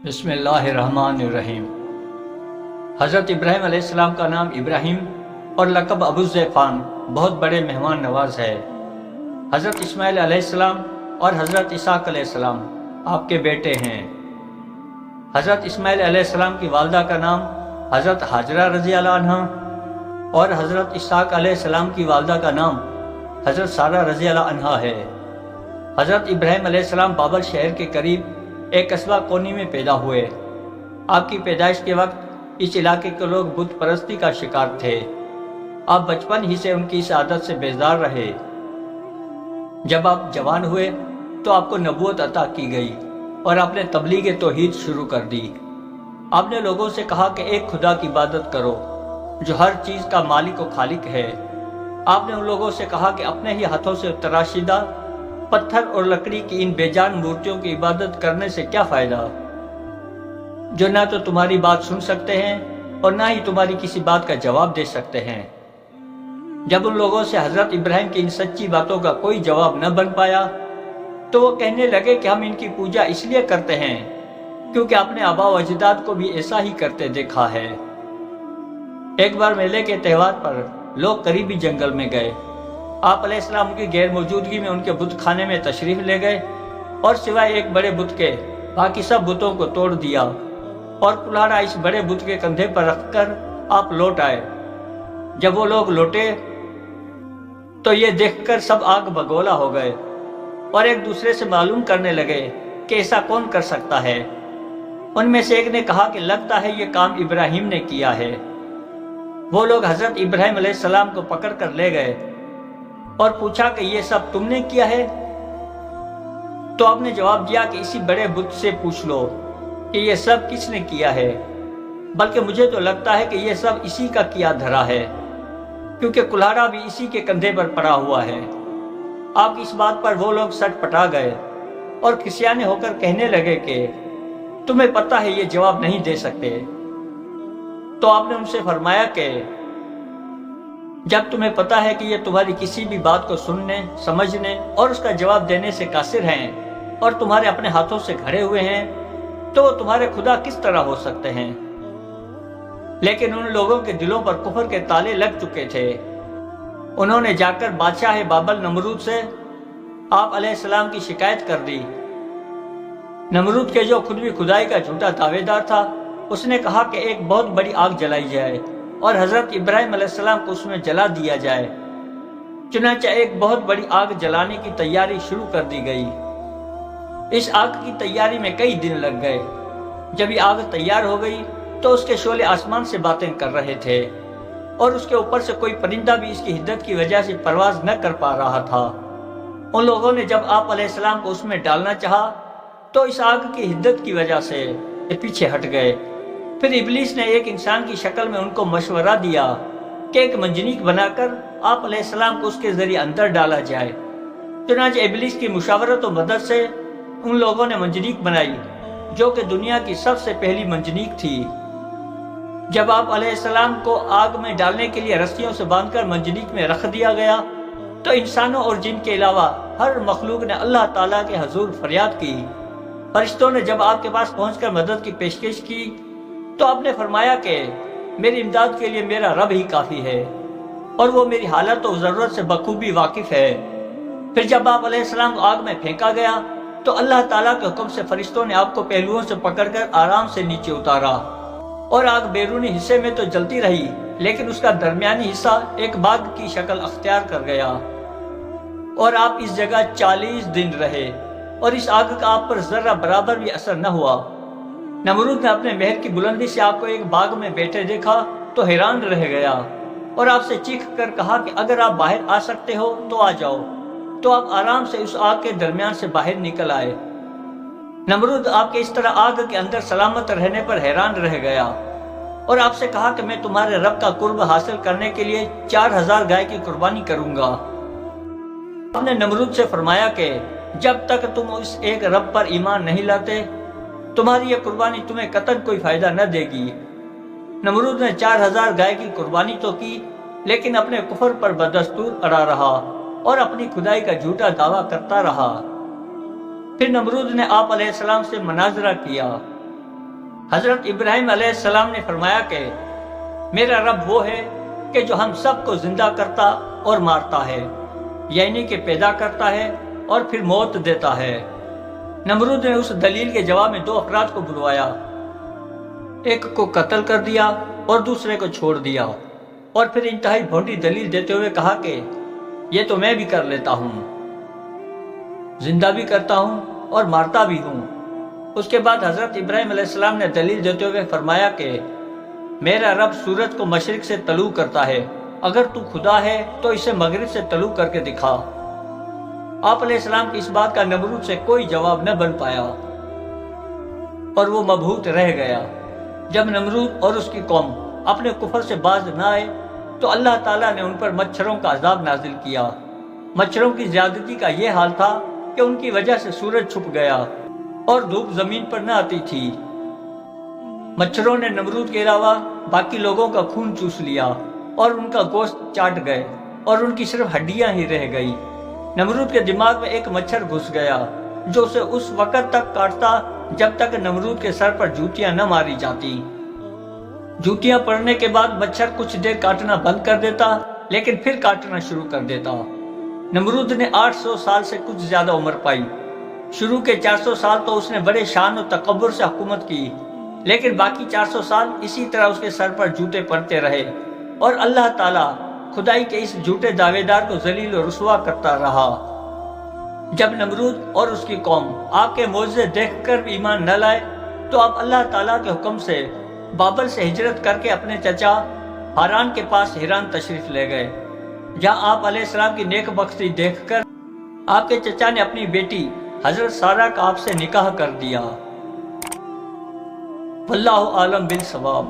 بسم اللہ الرحمن الرحیم۔ حضرت ابراہیم علیہ السلام کا نام ابراہیم اور لقب ابو الزیفان بہت بڑے مہمان نواز ہے۔ حضرت اسماعیل علیہ السلام اور حضرت اسحاق علیہ السلام آپ کے بیٹے ہیں۔ حضرت اسماعیل علیہ السلام کی والدہ کا نام حضرت ہاجرہ رضی اللہ عنہ اور حضرت اسحاق علیہ السلام کی والدہ کا نام حضرت سارہ رضی اللہ عنہا ہے۔ حضرت ابراہیم علیہ السلام بابل شہر کے قریب ایک قصبہ کونی میں پیدا ہوئے۔ آپ کی پیدائش کے وقت اس علاقے کے لوگ بت پرستی کا شکار تھے۔ آپ بچپن ہی سے ان کی اس عادت سے بیزار رہے۔ جب آپ جوان ہوئے تو آپ کو نبوت عطا کی گئی اور آپ نے تبلیغ توحید شروع کر دی۔ آپ نے لوگوں سے کہا کہ ایک خدا کی عبادت کرو جو ہر چیز کا مالک و خالق ہے۔ آپ نے ان لوگوں سے کہا کہ اپنے ہی ہاتھوں سے تراشیدہ پتھر اور لکڑی کی ان بے جان مورتیوں کی عبادت کرنے سے کیا فائدہ، جو نہ تو تمہاری بات سن سکتے ہیں اور نہ ہی تمہاری کسی بات کا جواب دے سکتے ہیں۔ جب ان لوگوں سے حضرت ابراہیم کی ان سچی باتوں کا کوئی جواب نہ بن پایا تو وہ کہنے لگے کہ ہم ان کی پوجا اس لیے کرتے ہیں کیونکہ اپنے آبا و اجداد کو بھی ایسا ہی کرتے دیکھا ہے۔ ایک بار میلے کے تہوار پر لوگ قریبی جنگل میں گئے۔ آپ علیہ السلام کی غیر موجودگی میں ان کے بت خانے میں تشریف لے گئے اور سوائے ایک بڑے بت کے باقی سب بتوں کو توڑ دیا اور کلہاڑا اس بڑے بت کے کندھے پر رکھ کر آپ لوٹ آئے۔ جب وہ لوگ لوٹے تو یہ دیکھ کر سب آگ بگولا ہو گئے اور ایک دوسرے سے معلوم کرنے لگے کہ ایسا کون کر سکتا ہے۔ ان میں سے ایک نے کہا کہ لگتا ہے یہ کام ابراہیم نے کیا ہے۔ وہ لوگ حضرت ابراہیم علیہ السلام کو پکڑ کر لے گئے اور پوچھا کہ یہ سب تم نے کیا ہے؟ تو آپ نے جواب دیا کہ اسی بڑے بت سے پوچھ لو کہ یہ سب کس نے کیا ہے، بلکہ مجھے تو لگتا ہے کہ یہ سب اسی کا کیا دھرا ہے کیونکہ کلہاڑا بھی اسی کے کندھے پر پڑا ہوا ہے۔ آپ کی اس بات پر وہ لوگ سٹ پٹا گئے اور کسیانے ہو کر کہنے لگے کہ تمہیں پتہ ہے یہ جواب نہیں دے سکتے۔ تو آپ نے ان سے فرمایا کہ جب تمہیں پتا ہے کہ یہ تمہاری کسی بھی بات کو سننے، سمجھنے اور اس کا جواب دینے سے قاصر ہیں اور تمہارے اپنے ہاتھوں سے گھڑے ہوئے ہیں تو وہ تمہارے خدا کس طرح ہو سکتے ہیں؟ لیکن ان لوگوں کے دلوں پر کفر کے تالے لگ چکے تھے۔ انہوں نے جا کر بادشاہ بابل نمرود سے آپ علیہ السلام کی شکایت کر دی۔ نمرود کے جو خود بھی خدائی کا جھوٹا دعوے دار تھا، اس نے کہا کہ ایک بہت بڑی آگ جلائی جائے اور حضرت ابراہیم علیہ السلام کو اس میں جلا دیا جائے۔ چنانچہ ایک بہت بڑی آگ جلانے کی تیاری شروع کر دی گئی۔ اس آگ کی تیاری میں کئی دن لگ گئے۔ جب یہ آگ تیار ہو گئی تو اس کے شعلے آسمان سے باتیں کر رہے تھے اور اس کے اوپر سے کوئی پرندہ بھی اس کی حدت کی وجہ سے پرواز نہ کر پا رہا تھا۔ ان لوگوں نے جب آپ علیہ السلام کو اس میں ڈالنا چاہا تو اس آگ کی حدت کی وجہ سے یہ پیچھے ہٹ گئے۔ پھر ابلیس نے ایک انسان کی شکل میں ان کو مشورہ دیا کہ ایک منجنیق بنا کر آپ علیہ السلام کو اس کے ذریعے اندر ڈالا جائے۔ چنانچہ ابلیس کی مشاورت و مدد سے ان لوگوں نے منجنیق بنائی جو کہ دنیا کی سب سے پہلی منجنیق تھی۔ جب آپ علیہ السلام کو آگ میں ڈالنے کے لیے رسیوں سے باندھ کر منجنیق میں رکھ دیا گیا تو انسانوں اور جن کے علاوہ ہر مخلوق نے اللہ تعالیٰ کے حضور فریاد کی۔ فرشتوں نے جب آپ کے پاس پہنچ کر مدد کی پیشکش کی تو آپ نے فرمایا کہ میری امداد کے لیے میرا رب ہی کافی ہے اور وہ میری حالت و ضرورت سے بخوبی واقف ہے۔ پھر جب آپ علیہ السلام کو آگ میں پھینکا گیا تو اللہ تعالیٰ کے حکم سے فرشتوں نے آپ کو پہلوؤں سے پکڑ کر آرام سے نیچے اتارا اور آگ بیرونی حصے میں تو جلتی رہی لیکن اس کا درمیانی حصہ ایک باغ کی شکل اختیار کر گیا اور آپ اس جگہ 40 دن رہے اور اس آگ کا آپ پر ذرہ برابر بھی اثر نہ ہوا۔ نمرود نے اپنے محل کی بلندی سے آپ کو ایک باغ میں بیٹھے دیکھا تو حیران رہ گیا اور آپ سے چیخ کر کہا کہ اگر آپ باہر آ سکتے ہو تو آ جاؤ۔ تو آپ آرام سے اس آگ کے درمیان سے باہر نکل آئے۔ نمرود آپ کے اس طرح آگ کے اندر سلامت رہنے پر حیران رہ گیا اور آپ سے کہا کہ میں تمہارے رب کا قرب حاصل کرنے کے لیے 4000 گائے کی قربانی کروں گا۔ آپ نے نمرود سے فرمایا کہ جب تک تم اس ایک رب پر ایمان نہیں لاتے تمہاری یہ قربانی تمہیں قطعاً کوئی فائدہ نہ دے گی۔ نمرود نے 4000 گائے کی قربانی تو کی لیکن اپنے کفر پر بدستور اڑا رہا اور اپنی خدائی کا جھوٹا دعویٰ کرتا رہا۔ پھر نمرود نے آپ علیہ السلام سے مناظرہ کیا حضرت ابراہیم علیہ السلام نے فرمایا کہ میرا رب وہ ہے کہ جو ہم سب کو زندہ کرتا اور مارتا ہے، یعنی کہ پیدا کرتا ہے اور پھر موت دیتا ہے۔ نمرود نے اس دلیل کے جواب میں 2 افراد کو بلوایا، ایک کو قتل کر دیا اور دوسرے کو چھوڑ دیا، اور پھر انتہائی بھونڈی دلیل دیتے ہوئے کہا کہ یہ تو میں بھی کر لیتا ہوں، زندہ بھی کرتا ہوں اور مارتا بھی ہوں۔ اس کے بعد حضرت ابراہیم علیہ السلام نے دلیل دیتے ہوئے فرمایا کہ میرا رب سورج کو مشرق سے طلوع کرتا ہے، اگر تو خدا ہے تو اسے مغرب سے طلوع کر کے دکھا۔ آپ علیہ السلام کی اس بات کا نمرود سے کوئی جواب نہ بن پایا اور وہ مبہوت رہ گیا۔ جب نمرود اور اس کی قوم اپنے کفر سے باز نہ آئے تو اللہ تعالیٰ نے ان پر مچھروں کا عذاب نازل کیا۔ مچھروں کی زیادتی کا یہ حال تھا کہ ان کی وجہ سے سورج چھپ گیا اور دھوپ زمین پر نہ آتی تھی۔ مچھروں نے نمرود کے علاوہ باقی لوگوں کا خون چوس لیا اور ان کا گوشت چاٹ گئے اور ان کی صرف ہڈیاں ہی رہ گئی۔ نمرود کے دماغ میں ایک مچھر گھس گیا جو اسے اس وقت تک کاٹتا جب تک نمرود کے سر پر جوتیاں نہ ماری جاتی۔ جوتیاں پڑنے کے بعد مچھر کچھ دیر کاٹنا بند کر دیتا لیکن پھر کاٹنا شروع کر دیتا۔ نمرود نے 800 سال سے کچھ زیادہ عمر پائی۔ شروع کے 400 سال تو اس نے بڑے شان و تکبر سے حکومت کی، لیکن باقی 400 سال اسی طرح اس کے سر پر جوتے پڑتے رہے اور اللہ تعالیٰ خدائی کے اس جھوٹے دعوے دار کو ذلیل و رسوا کرتا رہا۔ جب نمرود اور اس کی قوم آپ کے معجزے دیکھ کر بھی ایمان نہ لائے تو آپ اللہ تعالیٰ کے حکم سے بابل سے ہجرت کر کے اپنے چچا ہاران کے پاس ہیران تشریف لے گئے، جہاں آپ علیہ السلام کی نیک بختی دیکھ کر آپ کے چچا نے اپنی بیٹی حضرت سارہ کا آپ سے نکاح کر دیا۔ واللہ عالم بالصواب۔